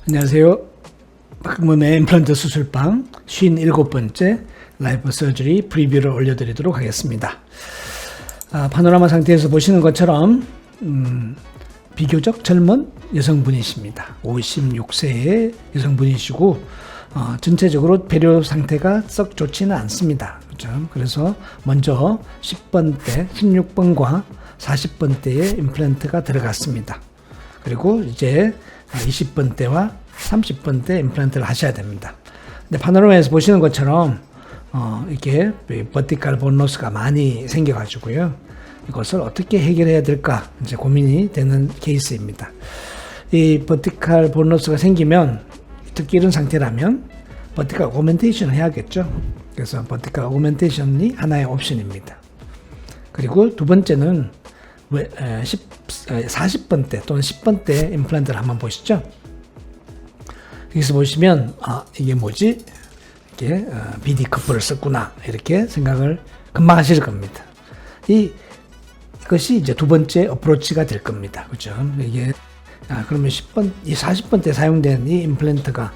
안녕하세요. 박문의 임플란트 수술방 57번째 라이브 서저리 프리뷰를 올려드리도록 하겠습니다. 파노라마 상태에서 보시는 것처럼 비교적 젊은 여성분이십니다. 56세의 여성분이시고 전체적으로 배려 상태가 썩 좋지는 않습니다. 그렇죠? 그래서 먼저 10번대, 16번과 40번대의 임플란트가 들어갔습니다. 그리고 이제 20번대와 30번대 임플란트를 하셔야 됩니다. 근데 파노라마에서 보시는 것처럼 이게 버티컬 본 로스가 많이 생겨가지고요. 이것을 어떻게 해결해야 될까 이제 고민이 되는 케이스입니다. 이 버티컬 본 로스가 생기면 특히 이런 상태라면 버티컬 오그멘테이션을 해야겠죠. 그래서 버티컬 오그멘테이션이 하나의 옵션입니다. 그리고 두 번째는 40번대 또는 10번대 임플란트를 한번 보시죠. 여기서 보시면 이게 뭐지? 이게 BD 커플을 썼구나 이렇게 생각을 금방 하실 겁니다. 이것이 이제 두 번째 어프로치가 될 겁니다. 그렇죠? 이게 그러면 40번대 사용된 이 임플란트가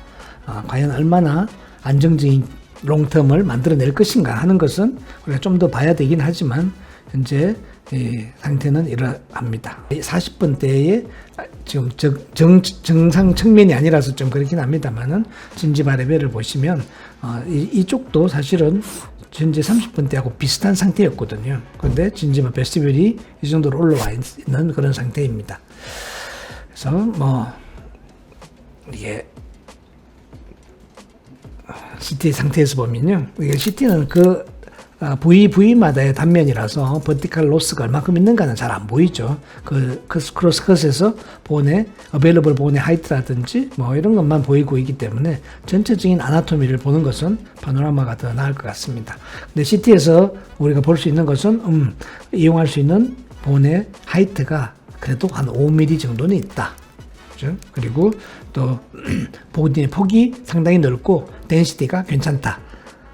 과연 얼마나 안정적인 롱텀을 만들어낼 것인가 하는 것은 우리가 좀 더 봐야 되긴 하지만 현재 이 상태는 이러합니다. 40번대에 지금 정상 측면이 아니라서 좀 그렇긴 합니다만은 진지바 레벨을 보시면 이쪽도 사실은 현재 30번대하고 비슷한 상태였거든요. 그런데 진지바 베스티뷸이 이 정도로 올라와 있는 그런 상태입니다. 그래서 이게 CT 상태에서 보면요, 이게 CT는 그 부위마다의 단면이라서 버티컬 로스가 얼마큼 있는가는 잘 안 보이죠. 그 크로스컷에서 본의 어베일러블 본의 하이트라든지 이런 것만 보이고 있기 때문에 전체적인 아나토미를 보는 것은 파노라마가 더 나을 것 같습니다. 근데 CT에서 우리가 볼 수 있는 것은 이용할 수 있는 본의 하이트가 그래도 한 5mm 정도는 있다. 그렇죠? 그리고 또 본의 폭이 상당히 넓고 덴시티가 괜찮다.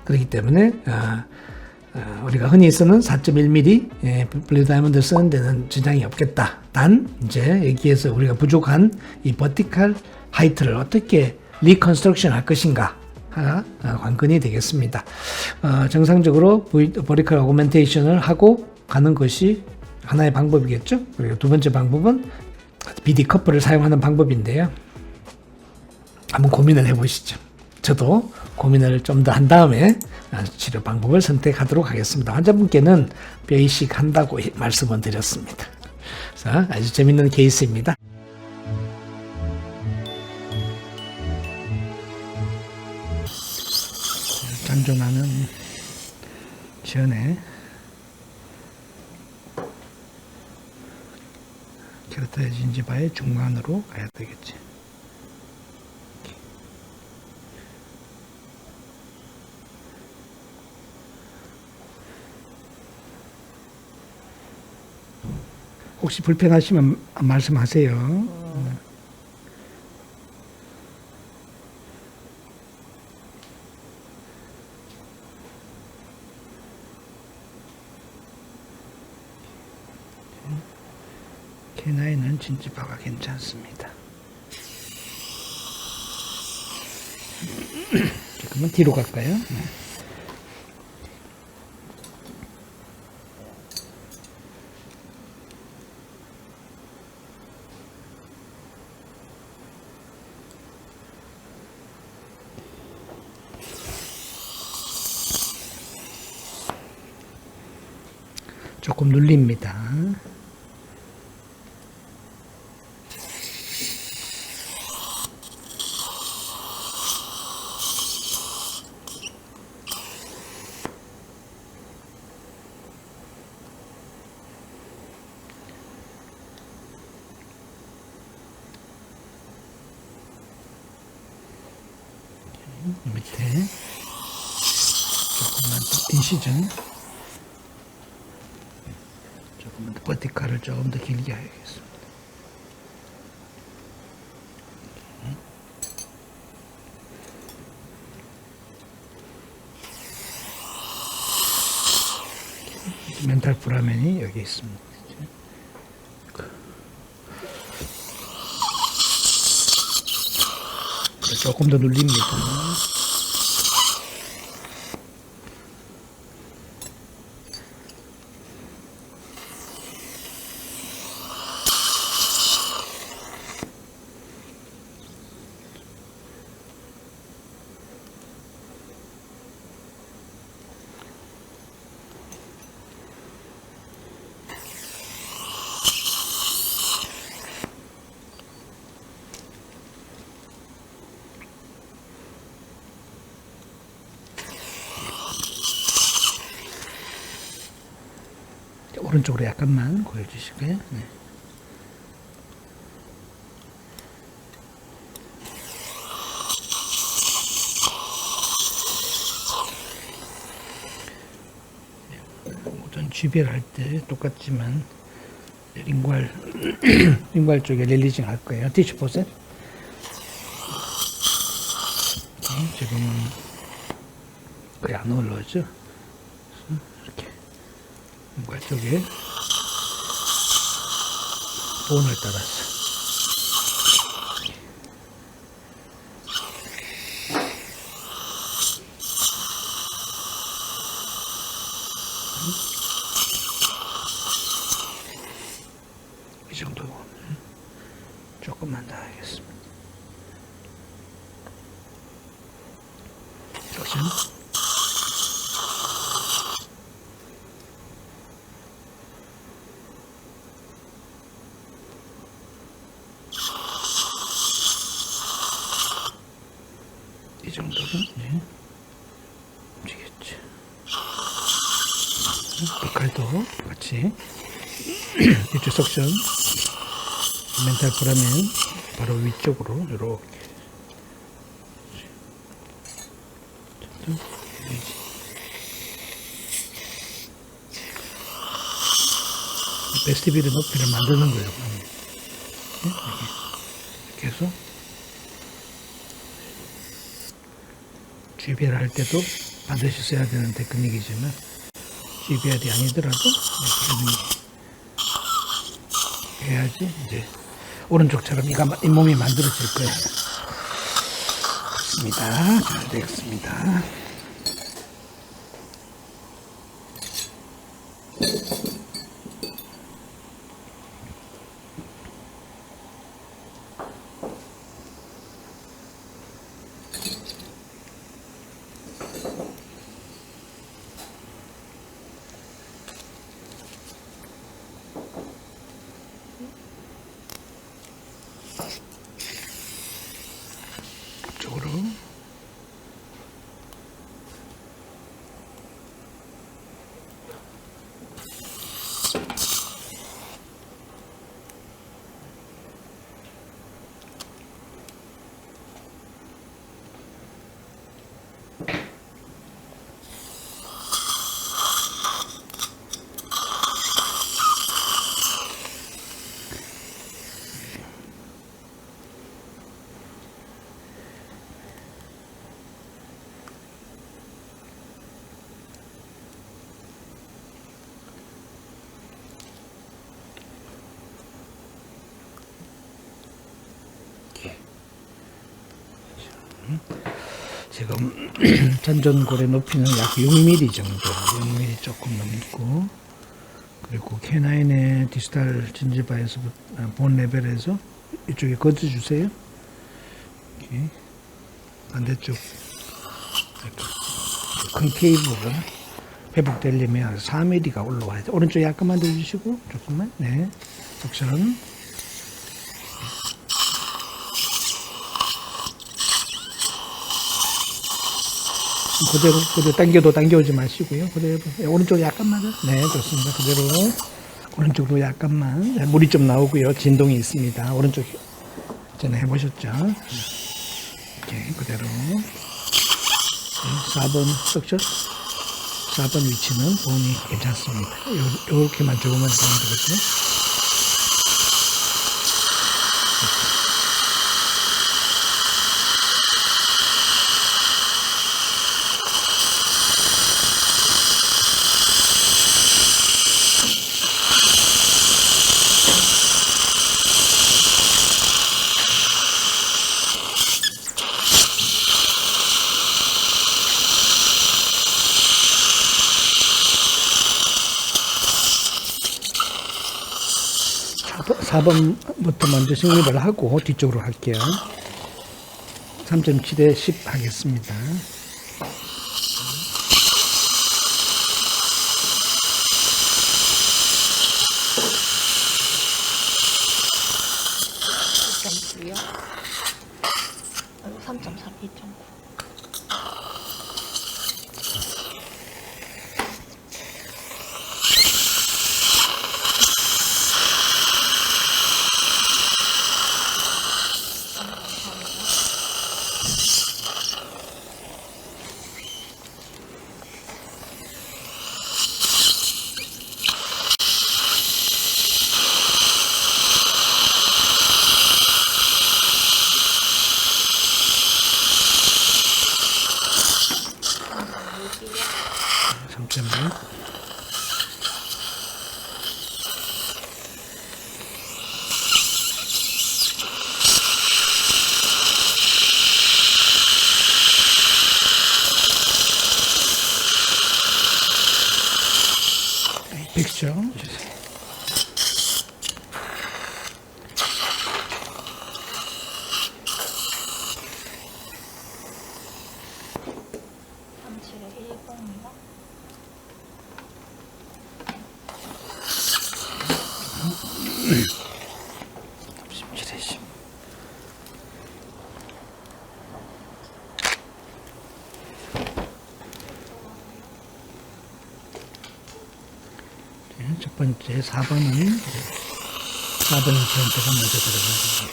그렇기 때문에 우리가 흔히 쓰는 4.1mm 블루 다이아몬드 쓰는 데는 지장이 없겠다. 단 이제 여기에서 우리가 부족한 이 버티컬 하이트를 어떻게 리컨스트럭션 할 것인가가 관건이 되겠습니다. 정상적으로 버티컬 오그멘테이션을 하고 가는 것이 하나의 방법이겠죠. 그리고 두 번째 방법은 BD 커플을 사용하는 방법인데요. 한번 고민을 해보시죠. 저도 고민을 좀 더 한 다음에 치료 방법을 선택하도록 하겠습니다. 환자분께는 베이식 한다고 말씀을 드렸습니다. 자, 아주 재밌는 케이스입니다. 장전하는 전에 케라토 진지바의 중간으로 가야 되겠지. 혹시 불편하시면 말씀하세요. K9은 진지바가 괜찮습니다. 그러면 뒤로 갈까요? 조금 눌립니다. 밑에 조금만 더 인시전, 조금만 더 버티컬을 조금 더 길게 해야겠습니다. 멘탈 브라멘이 여기 있습니다. 조금 더 눌립니다. 오른쪽으로 약간만 보여주시고요. 네. 모든 GBL 할 때 똑같지만 링괄 링괄 쪽에 릴리징 할 거예요. 티슈 포셋. 지금은 거의 안 올라오죠. 이렇게 링괄 쪽에 본을 따라서. 이 정도 조금만 더 하겠습니다. 조심. 이 정도는 네. 움직였죠. 빛깔도 같이 이쪽 석션 멘탈 브라멘 바로 위쪽으로 이렇게 베스트빌의 높이를 만드는 거예요. 이렇게 해서 GBL 할 때도 반드시 써야 되는 테크닉이지만 GBL이 아니더라도 이렇게 해야지 이제 오른쪽처럼 이 몸이 만들어질 거예요. 좋습니다. 잘 되겠습니다. 앞쪽으로 지금 잔존골의 높이는 약 6mm 정도, 6mm 조금 넘고, 그리고 K9의 디지털 진지바에서 본 레벨에서 이쪽에 걷어주세요. 이렇게 반대쪽 컨케이브가 회복되려면 4mm가 올라와야 돼. 오른쪽 약간만 더 주시고 조금만. 네, 석션. 그대로 당겨도 당겨오지 마시고요. 그대로 오른쪽 약간만. 네, 좋습니다. 그대로 오른쪽으로 약간만. 물이 좀 나오고요. 진동이 있습니다. 오른쪽 전에 해보셨죠? 이렇게 그대로. 네, 4번 석션. 4번 위치는 본이 괜찮습니다. 이렇게만 조금만 보면 되겠죠? 4번부터 먼저 정립을 하고 뒤쪽으로 할게요. 3.7에 10 하겠습니다. 요 3.3, 2.9. 잠깐만. 픽처. 첫 번째 4번은 4번 전체가 먼저 들어가고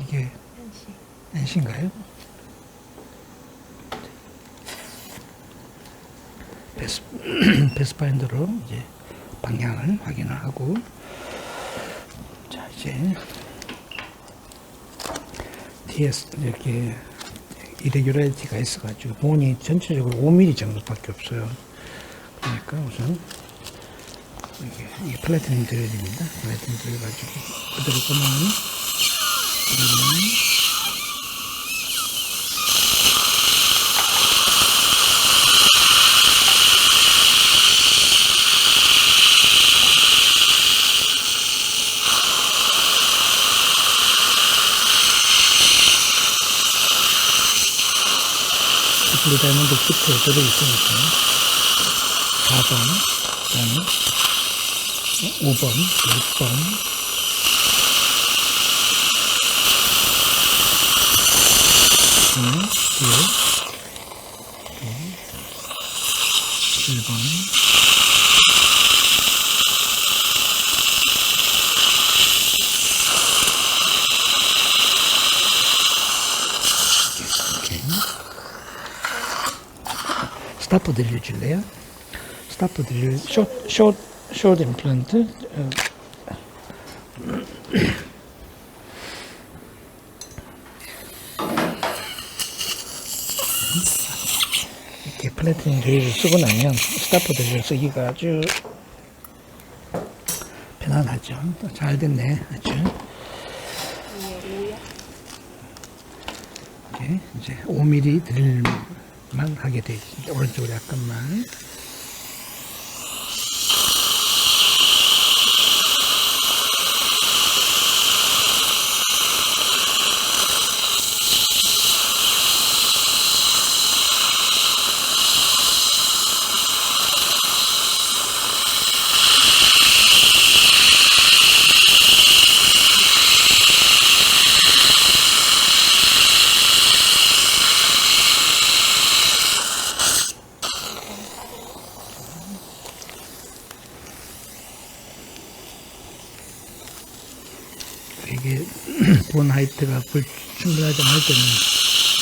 이게 NC인가요? 패스파인더로 이제 방향을 확인을 하고, 자 이제 TS 이렇게 이레귤러리티가 있어가지고 본이 전체적으로 5mm 정도밖에 없어요. 그러니까 우선 이게 플래티넘 드릴입니다. 플래티넘 드릴 가지고 그대로 꺼내면 트리플 다이몬드 키트에 들어있으니까 4번, 그 다음에 5번, 6번, 7번, 스타프 드릴 줄래요? 스타프 드릴 숏 임플란트. 이렇게 플래티넘 드릴을 쓰고 나면 스타프 드릴을 쓰기가 아주 편안하죠. 잘 됐네. 아주. 이제 5mm 드릴만 하게 돼 있습니다. 오른쪽으로 약간만. 이게 본 하이트가 충분하지 않을 때는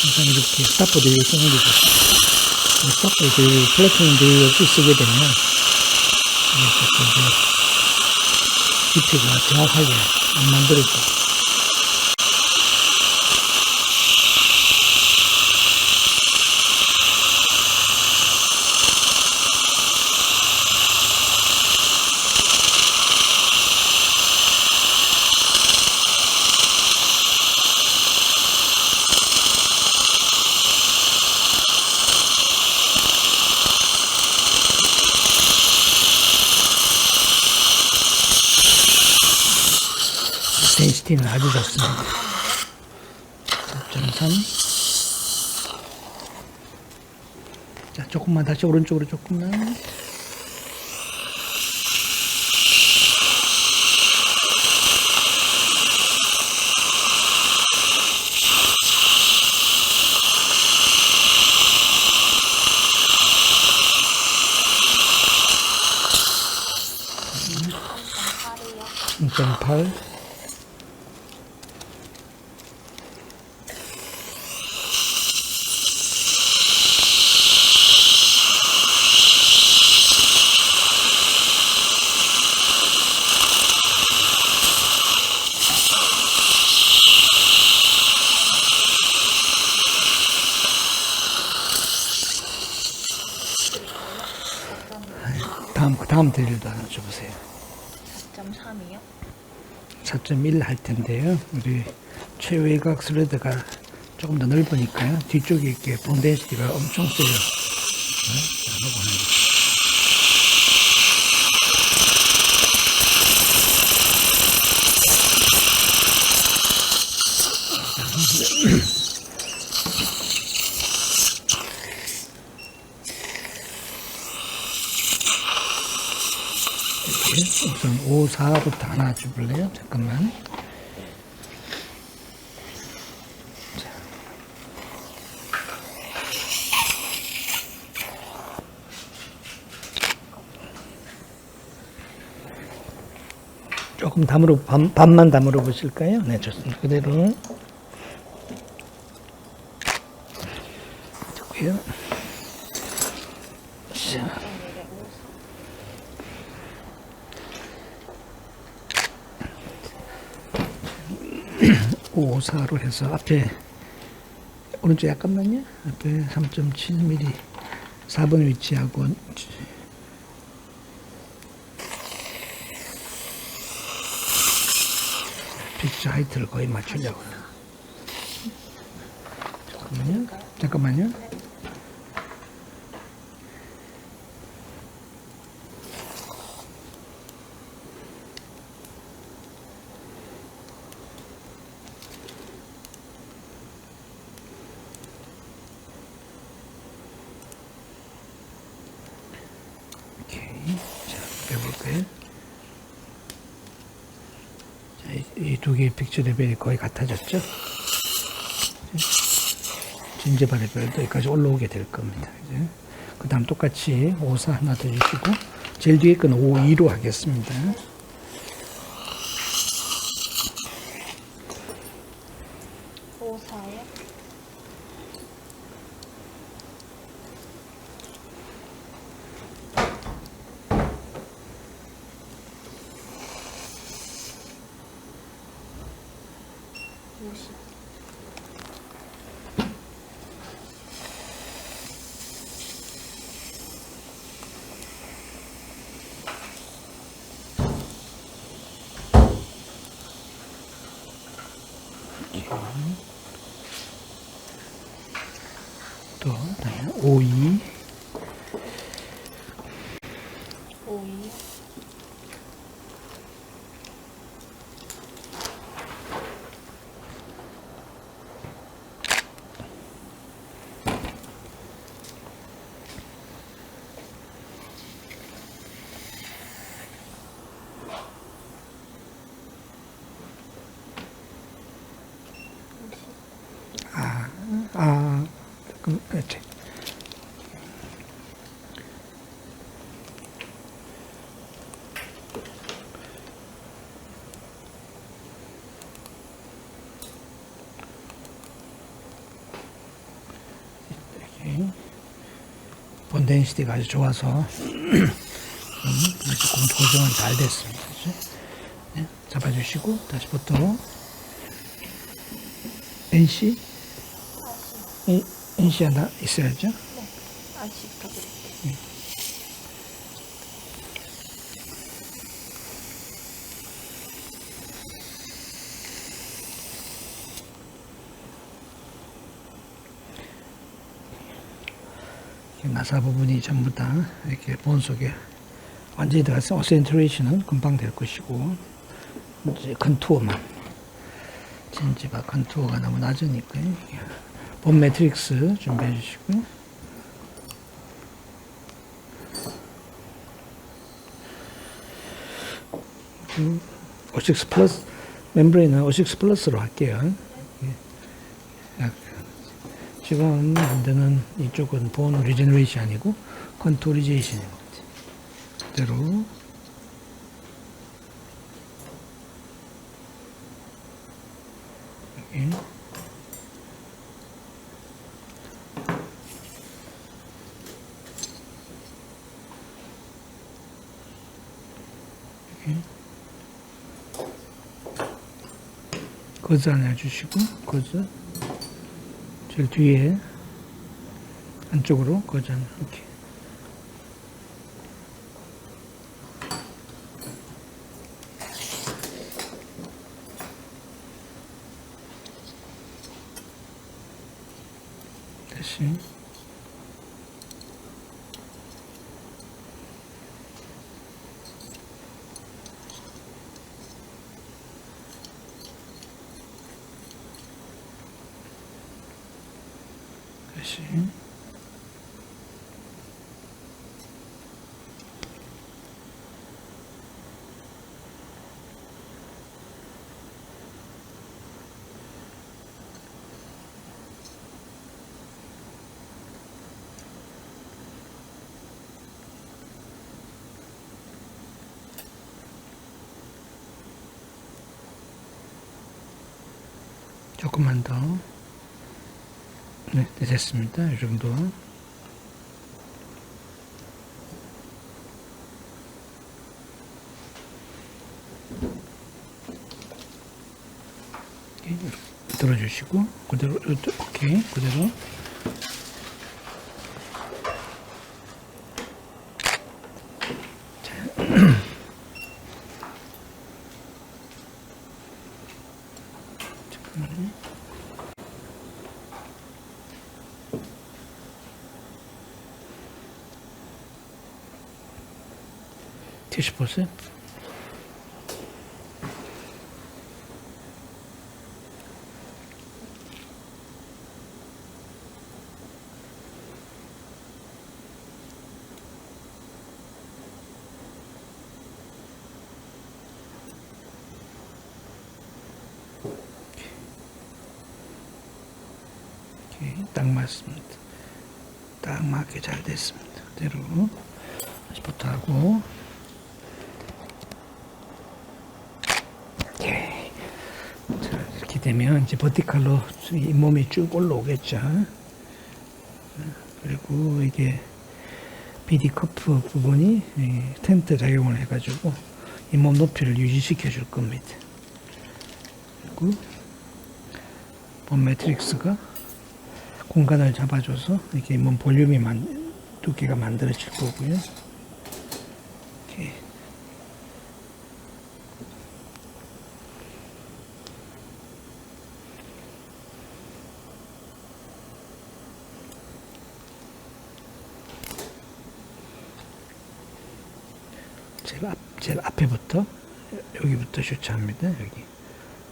항상 이렇게 스타퍼 드릴을 쓰는 게 좋습니다. 스타퍼 드릴, 플래티넘 드릴 없이 쓰게 되면 이제 깊이가 정확하게 안 만들어져. HT는 아주 좋습니다. 4.3. 자, 조금만 다시 오른쪽으로 조금만. 요 0.8. 다음 드릴도 하나 줘보세요. 4.3이요? 4.1 할 텐데요. 우리 최외곽 스레드가 조금 더 넓으니까요. 뒤쪽에 이렇게 본 덴시티가 엄청 세요. 우선 5, 4부터 하나 줘볼래요? 잠깐만. 자. 조금 반만 담으러 보실까요? 네, 좋습니다. 그대로. 좋고요. 자. 554로 해서 앞에 오른쪽 약간만요. 앞에 3.7mm 4번 위치하고 픽처 하이트를 거의 맞추려고. 잠깐만요. 빼볼까요? 자, 이 두 개의 픽처 레벨이 거의 같아졌죠? 진제바 레벨도 여기까지 올라오게 될 겁니다. 그 다음 똑같이 54 하나 더 주시고, 제일 뒤에 건 52로 하겠습니다. 5,4요? 또 52 5,2요? 그렇지. 본 덴시티가 아주 좋아서 고정은 잘 됐습니다. 네, 잡아주시고 다시부터 NC NC 하나 있어야죠. 네. 아직 더 드릴게요. 나사 부분이 전부 다 이렇게 본 속에 완전히 들어가서 어센트레이션은 금방 될 것이고 이제 컨투어만 진지바 컨투어가 너무 낮으니까 본 매트릭스 준비해 주시고요. O6 플러스 멤브레인은 O6 플러스로 할게요. 지금 만드는 이쪽은 본 리제너레이션이고 컨투어 리제이션인 것 같아요. 그대로 여기 거즈 하나 해주시고, 거즈. 제일 뒤에, 안쪽으로 거즈 하나, 이렇게. 다시. 다시. 조금만 더. 네, 됐습니다. 이 정도. 들어주시고, 그대로, 오케이, 그대로. 잠깐만요. 티슈 보세요. 오케이, 딱 맞습니다. 딱 맞게 잘 됐습니다. 그대로 다시부터 하고. 오케이. 자, 이렇게 되면 이제 버티컬로 이 몸이 쭉 올라오겠죠. 그리고 이게 BD 커프 부분이 텐트 작용을 해가지고 이 몸 높이를 유지시켜 줄 겁니다. 그리고 본 매트릭스가 공간을 잡아줘서 이렇게 몸 볼륨이 두께가 만들어질 거고요. 이렇게. 제일 앞에부터 여기부터 슈트합니다. 여기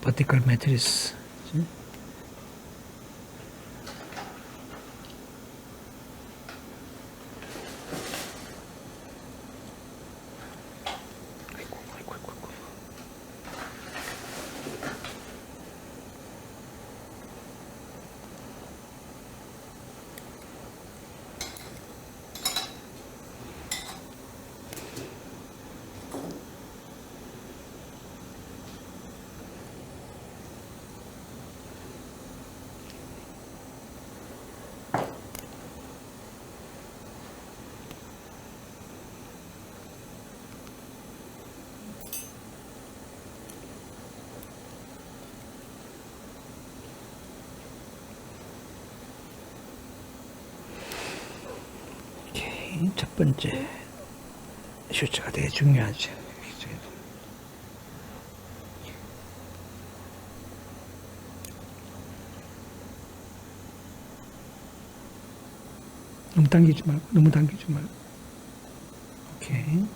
버티컬 매트리스. 아이고. 첫 번째 슈트가 되게 중요하죠. 너무 당기지 말고. 오케이.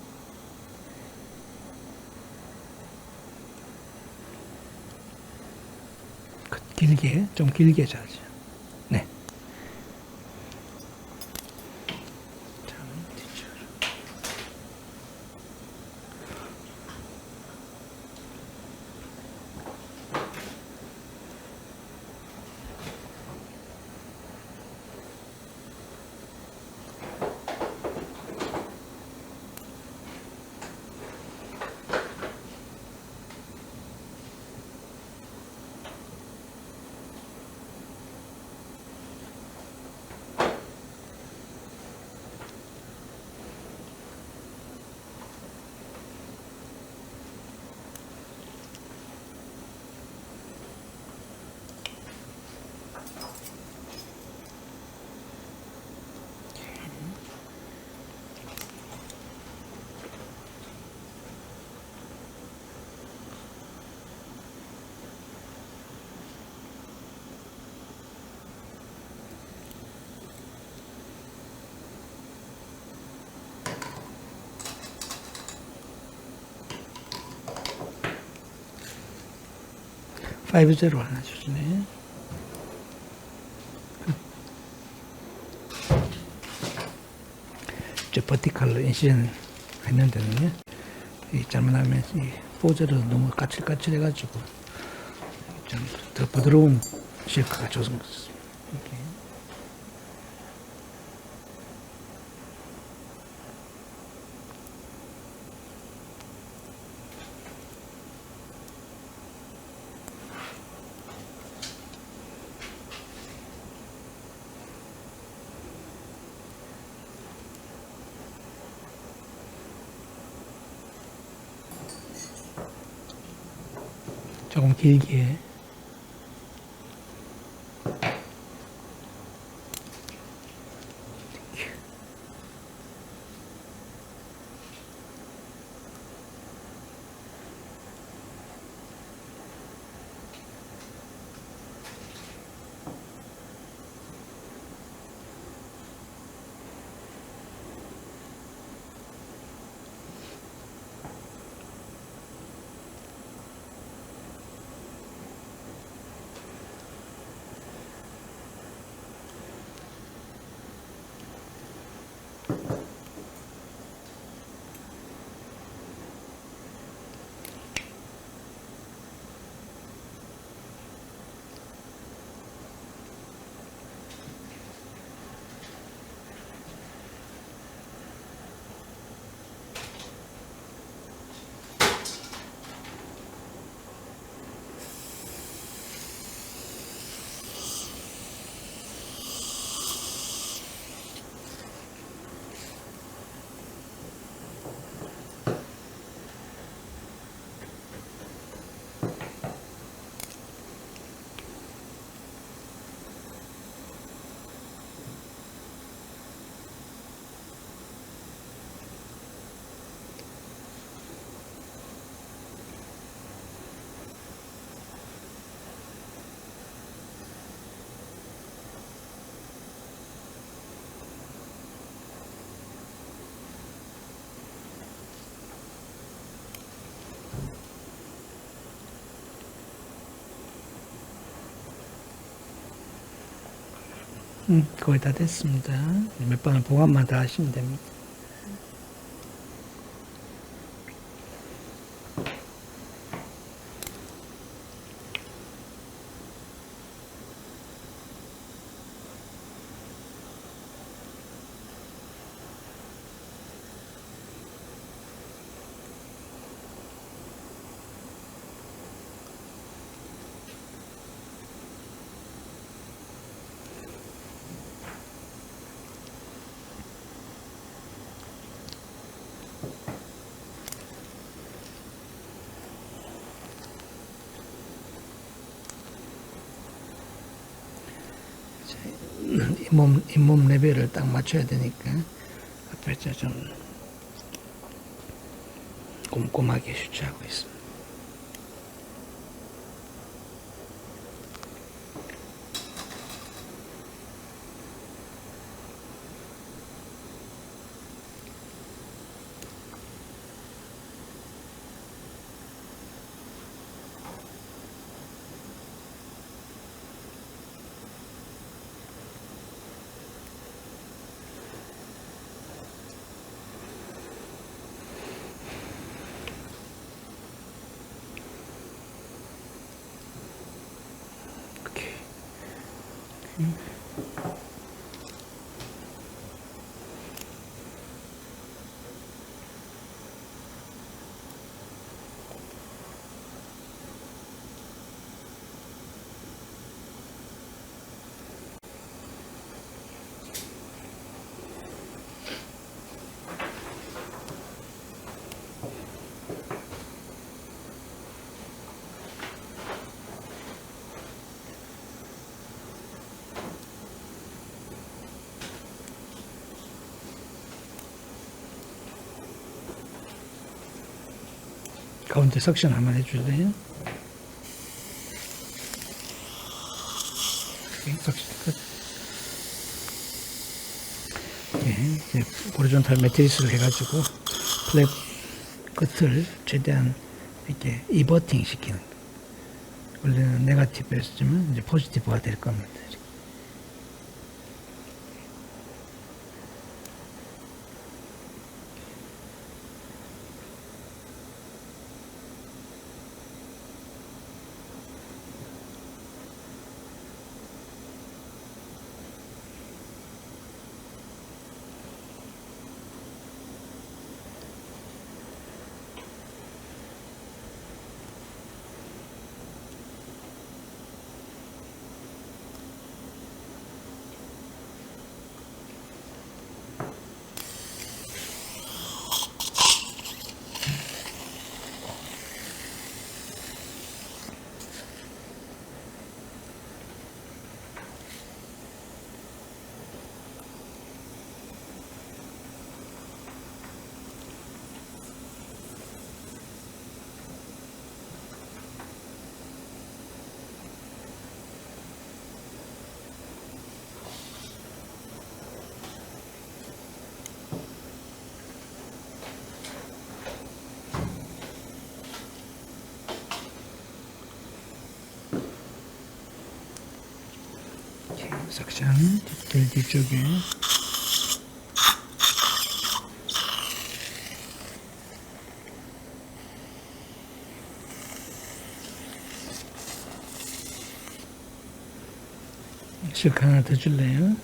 길게, 좀 길게 자죠. 네. 자, 뒤쪽으로. 파이브 제로 하나 주시네. 저 버티컬로 인시전 했는데는요, 이 잘못하면 이 포제로 너무 까칠까칠해가지고 좀 더 부드러운 실크가 좋습니다. 이렇게. 조금 길게. 거의 다 됐습니다. 몇 번은 보관만 더 하시면 됩니다. 잇몸 레벨을 딱 맞춰야 되니까 앞에 좀 꼼꼼하게 휴지하고 있습니다. 가운데 석션 한번 해줄래요? 석션 끝. 이제 호리존탈 매트리스를 해가지고 플랫 끝을 최대한 이렇게 이버팅 시키는. 원래는 네거티브였지만 이제 포지티브가 될 겁니다. 석션 뒤쪽에 실크 하나 더 줄래요?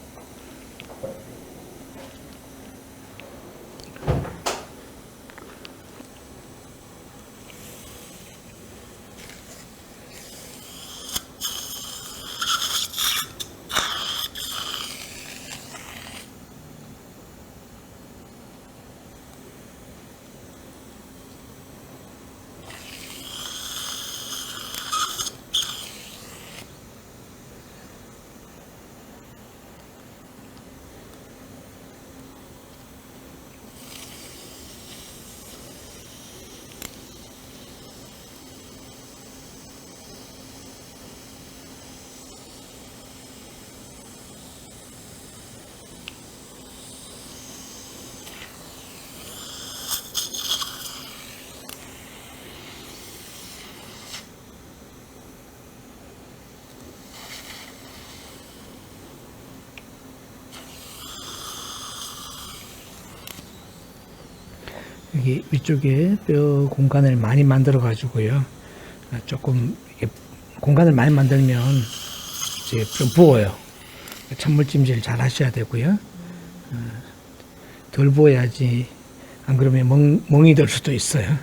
여기 위쪽에 뼈 공간을 많이 만들어 가지고요. 조금 이렇게 공간을 많이 만들면 이제 좀 부어요. 찬물찜질 잘 하셔야 되고요. 덜 부어야지 안 그러면 멍이 들 수도 있어요.